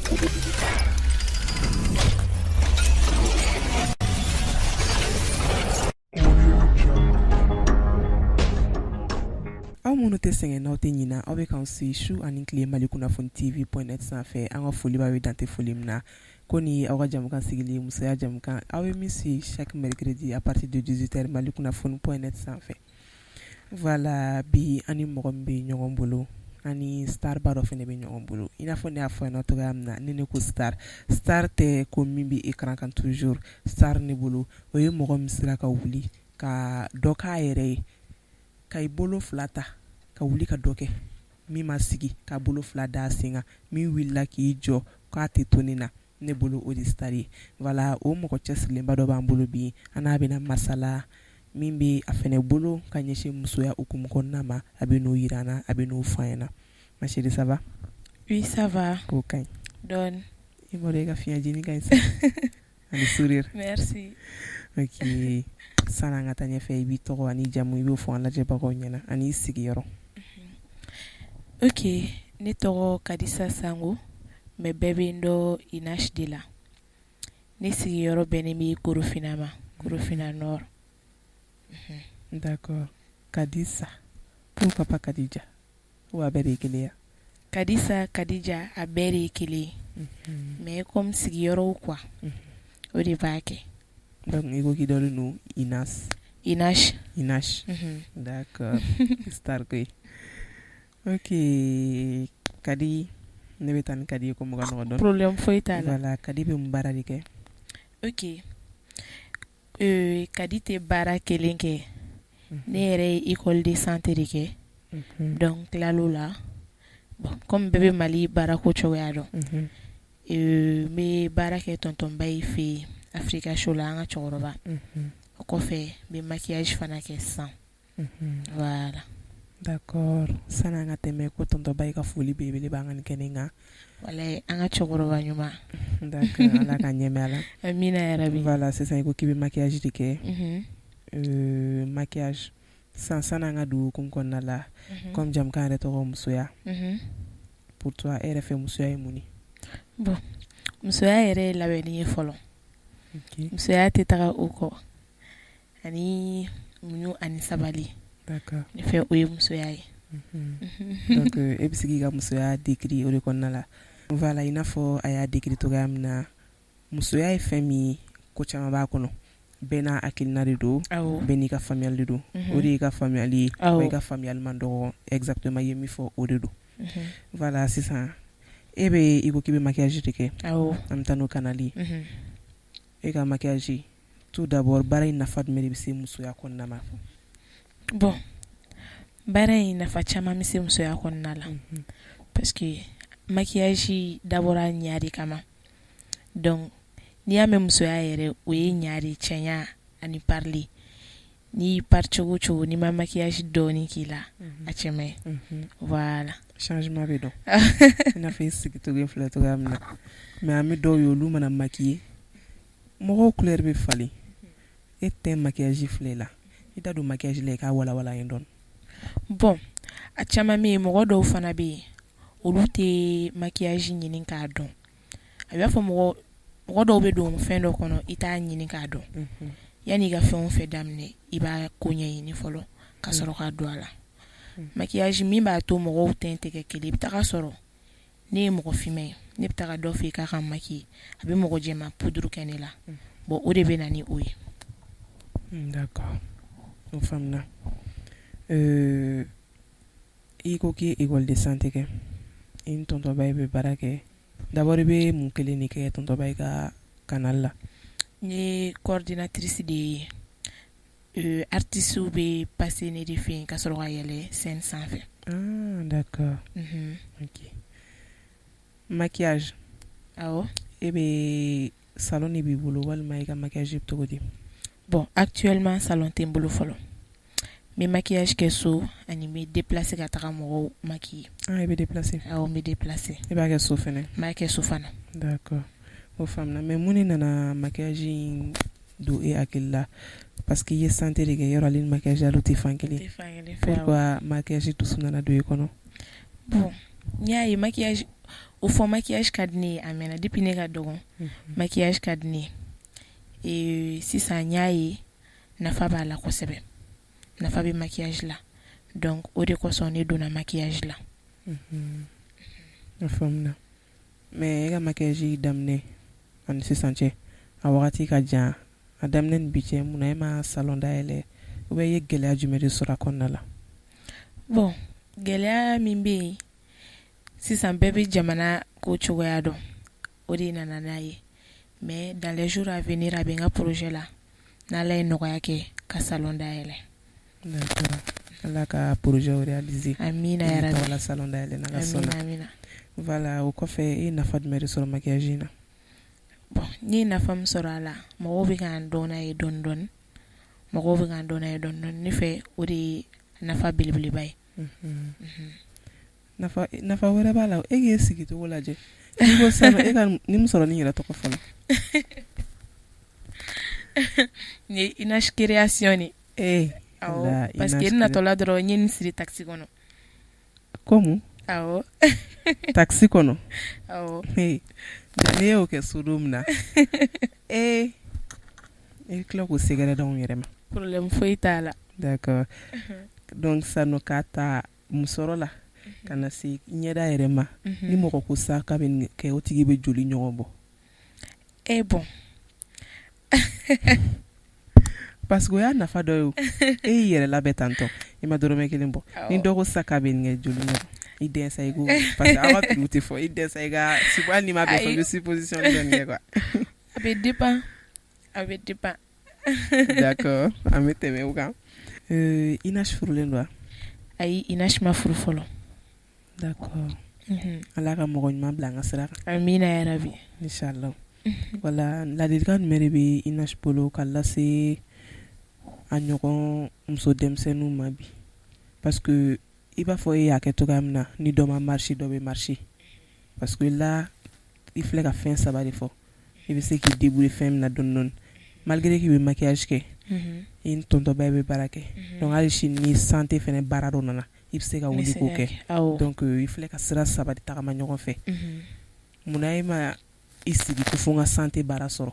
aw minnu tɛ sɛgɛn n'aw tɛ ɲina aw bɛ k'an si su ani tile Mali kunnafoni TV.net sanfɛ an ka foli b'aw ye dante foli min na ko ni aw ka jamukan sigilen musoya jamukan aw bɛ min si chaque mercredi à partir de 18h Mali kunnafoni.net sanfɛ voilà bi ani mɔgɔ min bɛ ɲɔgɔn bolo ani star ba dɔ fana bɛ ɲɔgɔn bolo i n'a fɔ ne y'a fɔ ɲɛna cogoya min na ni ne ko star tɛ ko min bɛ écran kan toujours star ne bolo o ye mɔgɔ min sera ka wuli ka dɔ k'a yɛrɛ ye ka i bolo fila ta ka wuli ka dɔ kɛ min ma sigi k'a bolo fila da sen kan min wulila k'i jɔ k'a tɛ to ne na ne bolo o de star ye voilà o mɔgɔ cɛsirilenba dɔ b'an bolo bi an n'a bɛna masala min bɛ a fɛnɛ bolo ka ɲɛsin musoya hukumu kɔnɔna ma a bɛ n'o jira an na a bɛ n'o fɔ an ɲɛna ma chérie ça va? Oui ça va. K'o ka ɲi Dɔɔni. i m'a dɔn i ka fiɲɛjini ka ɲi sa ani sourire. Merci. Ok sani an ka taa ɲɛfɛ i b'i tɔgɔ ani jamu i b'o fɔ an lajɛbagaw ɲɛna ani i sigiyɔrɔ. Ok ne tɔgɔ Kadisa Sango mais bɛɛ bɛ n dɔn Inash de la ne sigiyɔrɔ bɛnnen bɛ Korofina ma Korofina Nord. D'accord Kadisa pourquoi pas Kadija ou a bɛɛ de ye kelen ya? Kadisa Kadija a bɛɛ de ye kelen ye mais comme sigiyɔrɔw quoi o de b'a kɛ. Donc i ko k'i dɔlen don Inash. D'accord star koyi ok Kadi ne bɛ taa ni Kadi ye ko mɔgɔ nɔgɔ dɔn Problème foyi t'a la. voilà Kadi bɛ mun baara de kɛ? Ok Kadi tɛ baara kelen kɛ ne yɛrɛ ye école de santé de kɛ donc tilal'o la bon comme bɛɛ bɛ Mali baarako cogoya dɔn n bɛ baara kɛ tonton Bayi fɛ yen Africa Show la an ka cɛkɔrɔba o kɔfɛ n bɛ maquillage fana kɛ sisan voilà. D'accord sani an ka tɛmɛ ko tonton Bayi ka foli belebele b'an ka nin kɛnɛ kan walayi an ka cɛkɔrɔba ɲuman. D'accord ala ka ɲɛmɛ a la. Amina yarabi. Voilà sisan i ko k'i bɛ maquillage de kɛ maquillage sani an ka don hukumu kɔnɔna la comme jamukan yɛrɛ tɔgɔ musoya pour toi e yɛrɛ fɛ musoya ye mun ye? Bon musoya yɛrɛ ye labɛnni ye fɔlɔ musoya tɛ taga o kɔ ani muɲu ani sabali. D'accord ne fɛ o ye musoya ye. Donc e bɛ se k'i ka musoya décrit o de kɔnɔna la voilà i n'a fɔ a y'a décrit cogoya min na musoya ye fɛn min ye ko caman b'a kɔnɔ bɛɛ n'a hakilina de don bɛɛ n'i ka faamuyali de don o de y'i ka faamuyali ye wa i ka faamuyali man dɔgɔ exactement i ye min fɔ o de don voilà sisan e bɛ i ko k'i bɛ maquillage de kɛ an bɛ taa n'o kanali ye e ka maquillage tout d'abord baara in nafa jumɛn de bɛ se musoya kɔnɔna ma? Bon baara in nafa caman bɛ se musoya kɔnɔna la parce que maquillage dabɔra ɲa de kama donc n'i y'a mɛn musoya yɛrɛ o ye ɲa de cɛɲa ani parili n'i pari cogo o cogo n'i ma maquillage dɔɔni k'i la a cɛ man ɲi voilà. Changement bɛ dɔn i n'a fɔ i sigicogo filɛ cogoya min na mais an bɛ dɔw ye olu mana maquiller mɔgɔw couleur bɛ falen e tɛ maquillage filɛ la i da don maquillage la i k'a walawala ye dɔɔni. Bon a caman bɛ yen mɔgɔ dɔw fana bɛ yen olu tɛ maquillage ɲini k'a dɔn a b'a fɔ mɔgɔ dɔw bɛ don fɛn dɔ kɔnɔ i t'a ɲini k'a dɔn yanni i ka fɛn o fɛn daminɛ i b'a ko ɲɛɲini fɔlɔ ka sɔrɔ k'a don a la maquillage min b'a to mɔgɔw tɛ kɛ kelen i bɛ taga sɔrɔ ne ye mɔgɔ finman ye ne bɛ taga dɔ fɛ yen k'a ka maquiller a bɛ mɔgɔ jɛman poudre kɛ ne la bon o de bɛ na ni o ye. D'accord o faamuna i ko k'i ye école de santé kɛ i ni tonton Bayi bɛ baara kɛ d'abord i bɛ mun kelen de kɛ tonton Bayi ka canal la? N ye coordinatrice de ye artistes bɛ passer ne de fɛ yen ka sɔrɔ ka yɛlɛ scène sanfɛ. D'accord ok maquillage awɔ e bɛ salon de b'i bolo walima i ka maquillage bɛ cogo di? Bon actuellement salon tɛ n bolo fɔlɔ n bɛ maquillage kɛ so ani n bɛ déplacer ka taga mɔgɔw maquiller. I bɛ déplacer? Awɔ n bɛ déplacer. I b'a kɛ so fɛnɛ? N b'a kɛ so fana. D'accord o faamuna mais mun de nana maquillage in don e hakili la parce que i ye santé de kɛ yɔrɔ ale ni maquillage hali o tɛ fan kelen pourquoi maquillage dusu nana don e kɔnɔ? Bon n y'a ye maquillage o fɔ maquillage ka di ne ye a mɛnna depuis ne ka dɔgɔn maquillage ka di ne ye sisan n y'a ye nafa b'a la kosɛbɛ nafa bɛ maquillage la donc o de kosɔn ne donna maquillage la a faamuna mais e ka maquillage daminɛ ani sisan cɛ a wagati ka jan a daminɛ ni bi cɛ mun na e ma salon dayɛlɛ ou bien i ye gɛlɛya jumɛn de sɔrɔ a kɔnɔna la bon gɛlɛya min bɛ yen sisan bɛɛ bɛ jamana ko cogoya dɔn o de nana n'a ye mais dans les jours à venir a bɛ n ka projet la n'Ala ye nɔgɔya kɛ ka salon dayɛlɛ d'accord Ala ka projet o réaliser amina yarabi wala salon dayɛlɛ n'Ala sɔnna amina voilà o kɔfɛ e ye nafa jumɛn de sɔrɔ maquillage in na bon n ye nafa min sɔrɔ a la mɔgɔw bɛ k'an dɔn n'a ye dɔɔni dɔɔni mɔgɔw bɛ k'an dɔn n'a ye dɔɔni dɔɔni ne fɛ o de ye nafa belebeleba ye nafa wɛrɛ b'a la e k'e sigi cogo lajɛ n'i ko salon e ka ni min sɔrɔ ni yɛrɛ tɔgɔ fɔlɔ ni Inash création ni awɔ parce que n natɔla dɔrɔn n ye n siri taxi kɔnɔ comme awɔ taxi kɔnɔ awɔ ne y'o kɛ so don min na e tila k'o sɛgɛrɛ d'anw yɛrɛ ma problème foyi t'a la d'accord donc sannɔ k'a ta musɔrɔ la ka na se ɲɛda yɛrɛ ma ni mɔgɔ ko sa k'a bɛ nin kɛ o tigi bɛ joli ɲɔgɔn bɔ bon parce que o y'a nafa dɔ ye o e y'i yɛrɛ labɛn tantɔ i ma dɔrɔmɛ kelen bɔ ni dɔ ko sa k'a bɛ nin kɛ joli ɲɔgɔn i den sa i ko parce que aw ka tulu tɛ fɔ i den sa i ka hali n'i ma bɛɛ fɔ i bɛ supposition dɔ nin kɛ quoi a bɛ dépend d'accord an bɛ tɛmɛ o kan Inash furulen don wa ayi Inash ma furu fɔlɔ d'accord Ala ka mɔgɔ ɲuman bila an ka sira kan amina yarabi inchallah voilà ladilikan jumɛn de bɛ Inash bolo ka lase a ɲɔgɔn muso denmisɛnninw ma bi parce que i b'a fɔ e y'a kɛ cogoya min na ni dɔ ma marché dɔ bɛ marché parce que là i filɛ ka fɛn saba de fɔ i bɛ se k'i débrouiller fɛn min na dɔɔni dɔɔni malgré k'i bɛ maquillage kɛ i ni tonton bɛɛ bɛ baara kɛ donc hali sini ni santé fɛnɛ baara dɔ nana i bɛ se ka wuli k'o kɛ donc i filɛ ka sira saba de tagama ɲɔgɔn fɛ munna e ma i sigi ko fo n ka santé baara sɔrɔ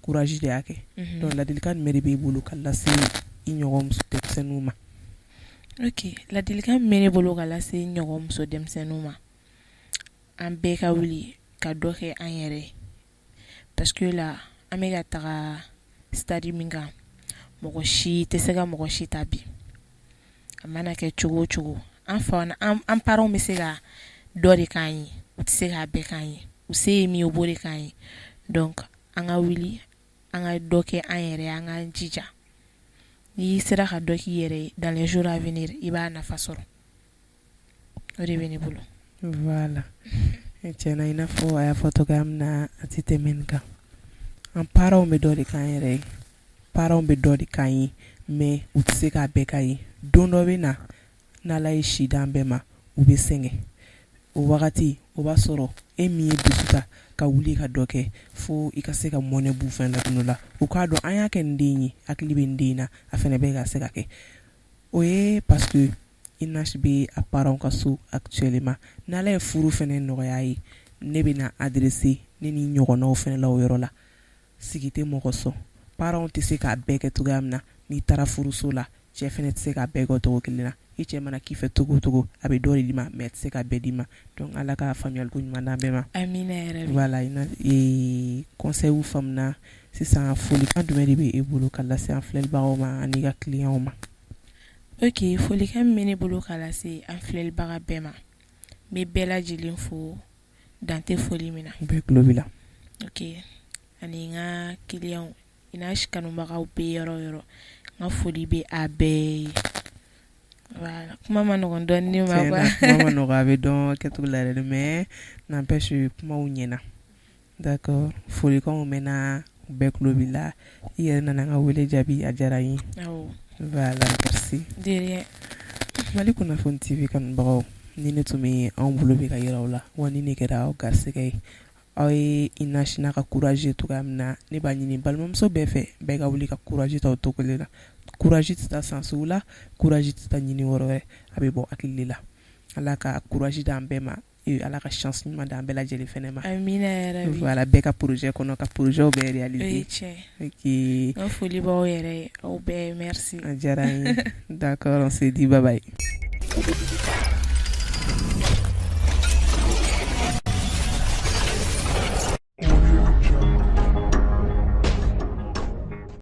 courage de y'a kɛ donc ladilikan jumɛn de b'i bolo ka lase i ɲɔgɔn muso denmisɛnninw ma ok ladilikan min bɛ ne bolo ka lase ɲɔgɔn muso denmisɛnninw ma an bɛɛ ka wuli ka dɔ kɛ an yɛrɛ ye parce que la an bɛ ka taga stade min kan mɔgɔ si tɛ se ka mɔgɔ si ta bi a mana kɛ cogo o cogo an fa an parents bɛ se ka dɔ de k'an ye u tɛ se k'a bɛɛ k'an ye u se ye min ye u b'o de k'an ye donc an ka wuli an ka dɔ kɛ an yɛrɛ ye an k'an jija n'i sera ka dɔ k'i yɛrɛ ye dans les jours à venir i b'a nafa sɔrɔ o de bɛ ne bolo voilà tiɲɛna i n'a fɔ a y'a fɔ cogoya min na a tɛ tɛmɛ nin kan an parents bɛ dɔ de k'an yɛrɛ ye parents bɛ dɔ de k'an ye mais u tɛ se k'a bɛɛ k'an ye don dɔ bɛ na n'Ala ye si d'an bɛɛ ma u bɛ sɛgɛn o wagati o b'a sɔrɔ e min ye dusu ta ka wuli ka dɔ kɛ fo i ka se ka mɔnɛ b'u fɛn la don dɔ la u k'a dɔn an y'a kɛ nin den ye hakili bɛ nin den na a fɛnɛ bɛ ka se ka kɛ o ye parce que Inash bɛ a parents ka so actuellement n'Ala ye furu fɛnɛ nɔgɔya ye ne bɛ na adresser ne ni ɲɔgɔnnaw fɛnɛ la o yɔrɔ la sigi tɛ mɔgɔ sɔn parents tɛ se k'a bɛɛ kɛ cogoya min na n'i taara furuso la cɛ fɛnɛ tɛ se k'a bɛɛ kɛ cogo kelen na i cɛ mana k'i fɛ cogo o cogo a bɛ dɔ de d'i ma mais a tɛ se ka bɛɛ d'i ma donc Ala ka faamuyaliko ɲuman d'an bɛɛ ma amina yarabi voilà conseil faamuna sisan folikan jumɛn de bɛ e bolo ka lase an filɛlibagaw ma ani ka clients ma ok folikan min bɛ ne bolo ka lase an filɛlibaga bɛɛ ma n bɛ bɛɛ lajɛlen fo dan tɛ foli min na bɛɛ tulo b'i la ok ani n ka clients Inash kanubagaw bɛ yɔrɔ o yɔrɔ n ka foli bɛ a bɛɛ ye voilà kuma ma nɔgɔn dɔɔni ma quoi kuma ma nɔgɔn a bɛ dɔn kɛcogo la yɛrɛ mais n'empêche kumaw ɲɛna d'accord folikanw mɛnna bɛɛ tulo b'i la i yɛrɛ nana n ka wele jaabi a diyara n ye voilà merci de rien Mali kunnafoni TV kanubagaw ni ne tun bɛ anw bolo bɛ ka yira aw la wa ni ne kɛra aw garisɛgɛ ye aw ye Inash n'a ka courage cogoya min na ne b'a ɲini balimamuso bɛɛ fɛ bɛɛ ka wuli ka courage ta o cogo kelen la courage tɛ taa san sugu la courage tɛ taa ɲini yɔrɔ wɛrɛ a bɛ bɔ hakili de la Ala ka courage d'an bɛɛ ma ala ka chance ɲuman d'an bɛɛ lajɛlen fɛnɛ ma amina yarabi voilà bɛɛ ka projet kɔnɔ ka projet bɛɛ réaliser ok foli b'aw yɛrɛ aw bɛɛ merci a diyara n ye d'accord on se dit bye bye